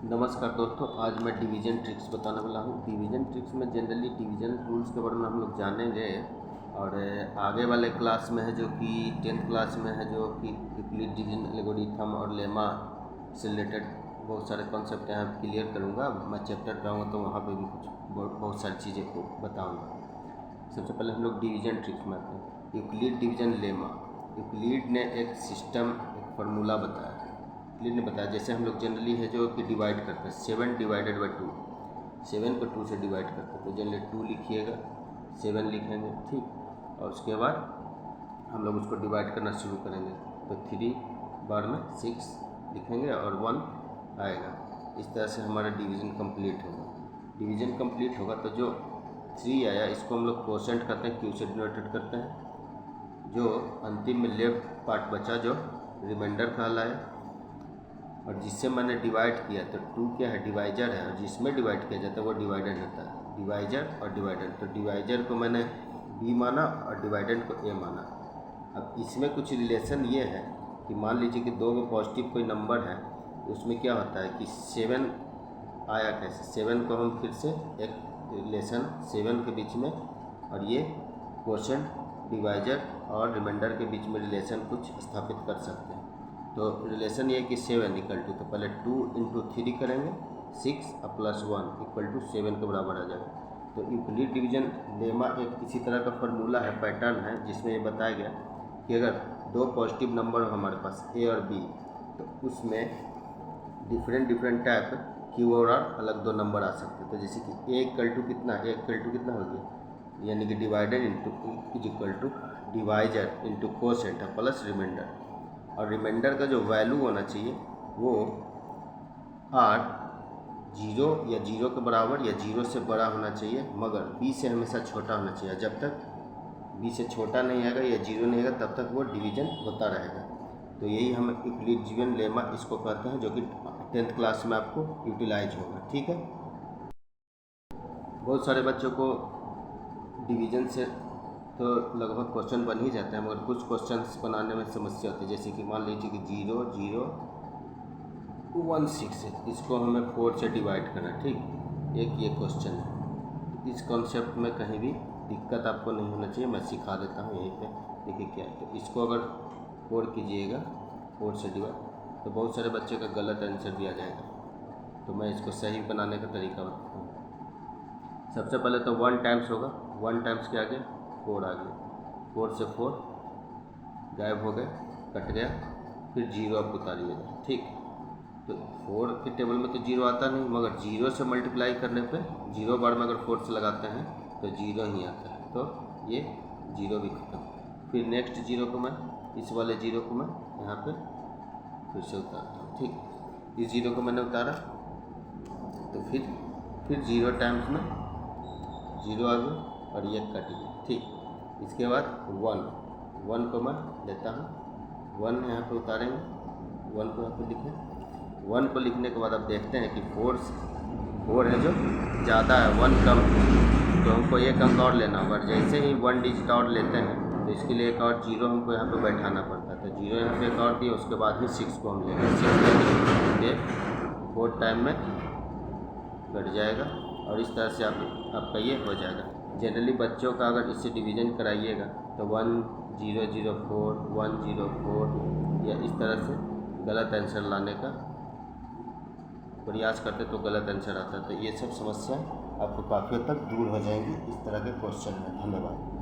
नमस्कार दोस्तों, आज मैं डिवीज़न ट्रिक्स बताने वाला हूँ। डिवीज़न ट्रिक्स में जनरली डिवीज़न रूल्स के बारे में हम लोग जानेंगे और आगे वाले क्लास में है जो कि 10th क्लास में है जो कि यूक्लिड डिवीजन एल्गोरिथम और लेमा से रिलेटेड बहुत सारे कॉन्सेप्ट यहाँ क्लियर करूँगा। मैं चैप्टर कराऊँगा तो वहाँ पे भी कुछ बहुत सारी चीज़ें को बताऊँगा। सबसे पहले हम लोग डिवीज़न ट्रिक्स में आते हैं। यूक्लिड डिवीजन लेमा, यूक्लिड ने एक सिस्टम, एक फार्मूला बताया। यूक्लिड ने बताया जैसे हम लोग जनरली है जो कि डिवाइड करते हैं 7 डिवाइडेड बाई 2, 7 को 2 से डिवाइड करते हैं तो जनरली 2 लिखिएगा, 7 लिखेंगे, ठीक। और उसके बाद हम लोग उसको डिवाइड करना शुरू करेंगे तो 3 बार में 6 लिखेंगे और 1 आएगा। इस तरह से हमारा डिवीज़न कंप्लीट होगा। डिवीज़न कंप्लीट होगा तो जो 3 आया इसको हम लोग कोशेंट करते हैं, क्यू से डिनोटेड करते हैं। जो अंतिम में लेफ्ट पार्ट बचा जो रिमाइंडर कहलाए, और जिससे मैंने डिवाइड किया तो 2 क्या है, डिवाइजर है, और जिसमें डिवाइड किया जाता है वो डिवाइडेड होता है। डिवाइजर और डिवाइडेड, तो डिवाइजर को मैंने बी माना और डिवाइडेड को ए माना। अब इसमें कुछ रिलेशन ये है कि मान लीजिए कि 2 में पॉजिटिव कोई नंबर है तो उसमें क्या होता है कि 7 आया कैसे, 7 को हम फिर से एक रिलेशन 7 के बीच में, और ये क्वोशेंट, डिवाइजर और रिमाइंडर के बीच में रिलेशन कुछ स्थापित कर सकते हैं। तो रिलेशन ये कि 7 इक्वल टू, तो पहले 2 इंटू 3 करेंगे, 6 प्लस 1 इक्वल टू 7 के बराबर आ जाएगा। तो यूक्लिड डिवीजन लेमा एक इसी तरह का फार्मूला है, पैटर्न है, जिसमें ये बताया गया कि अगर 2 पॉजिटिव नंबर हो हमारे पास ए और बी तो उसमें डिफरेंट टाइप क्यू और आर अलग 2 नंबर आ सकते हैं। तो जैसे कि ए इक्वल टू कितना, ए इक्वल टू कितना हो गया, यानी कि divided into is equal to divisor into quotient plus remainder. और रिमाइंडर का जो वैल्यू होना चाहिए वो आर 0 या 0 के बराबर या 0 से बड़ा होना चाहिए, मगर बी से हमेशा छोटा होना चाहिए। जब तक बी से छोटा नहीं आएगा या 0 नहीं आएगा तब तक वो डिवीजन होता रहेगा। तो यही हम यूक्लिड डिवीजन लेमा इसको कहते हैं, जो कि 10th क्लास में आपको यूटिलाइज होगा, ठीक है। बहुत सारे बच्चों को डिवीजन से तो लगभग क्वेश्चन बन ही जाते हैं, मगर कुछ क्वेश्चंस बनाने में समस्या होती है। जैसे कि मान लीजिए कि 0 0 1 6 है, इसको हमें 4 से डिवाइड करना है, ठीक। एक ये क्वेश्चन है। इस कॉन्सेप्ट में कहीं भी दिक्कत आपको नहीं होना चाहिए, मैं सिखा देता हूँ यहीं पे। देखिए क्या है, तो इसको अगर 4 कीजिएगा, 4 से डिवाइड, तो बहुत सारे बच्चे का गलत आंसर भी आ जाएगा। तो मैं इसको सही बनाने का तरीका बताता हूँ। सबसे पहले तो 1 टाइम्स होगा, 1 टाइम्स के आगे 4 आ गया, 4 से 4 गायब हो गए, कट गया, फिर 0 आप उतारिएगा, ठीक। तो 4 के टेबल में तो 0 आता नहीं, मगर 0 से मल्टीप्लाई करने पे 0 बार में अगर 4 से लगाते हैं तो 0 ही आता है, तो ये 0 भी खत्म। फिर नेक्स्ट 0 को मैं, इस वाले 0 को मैं यहाँ पे फिर से उतारता हूँ, ठीक। इस 0 को मैंने उतारा तो फिर 0 टाइम्स में 0 आ गया और ये कट गया, ठीक। इसके बाद 1 को मैं लेता हूँ, 1 यहाँ पे उतारेंगे, 1 को यहाँ पे लिखें। 1 को लिखने के बाद अब देखते हैं कि 4 है जो ज़्यादा है, 1 कम, तो हमको एक अंक और लेना होगा। जैसे ही 1 डिजिट और लेते हैं तो इसके लिए एक और 0 हमको यहाँ पे बैठाना पड़ता है। तो 0 यहाँ पे एक और दिया, उसके बाद ही 6 को हम लेंगे। 6 ये 4 टाइम में कट जाएगा और इस तरह से आपका ये हो जाएगा। जनरली बच्चों का अगर इससे डिवीज़न कराइएगा तो 1 0 0 4 1 0 4 या इस तरह से गलत आंसर लाने का प्रयास करते तो गलत आंसर आता है। तो ये सब समस्या आपको काफ़ी हद तक दूर हो जाएंगी इस तरह के क्वेश्चन में। धन्यवाद।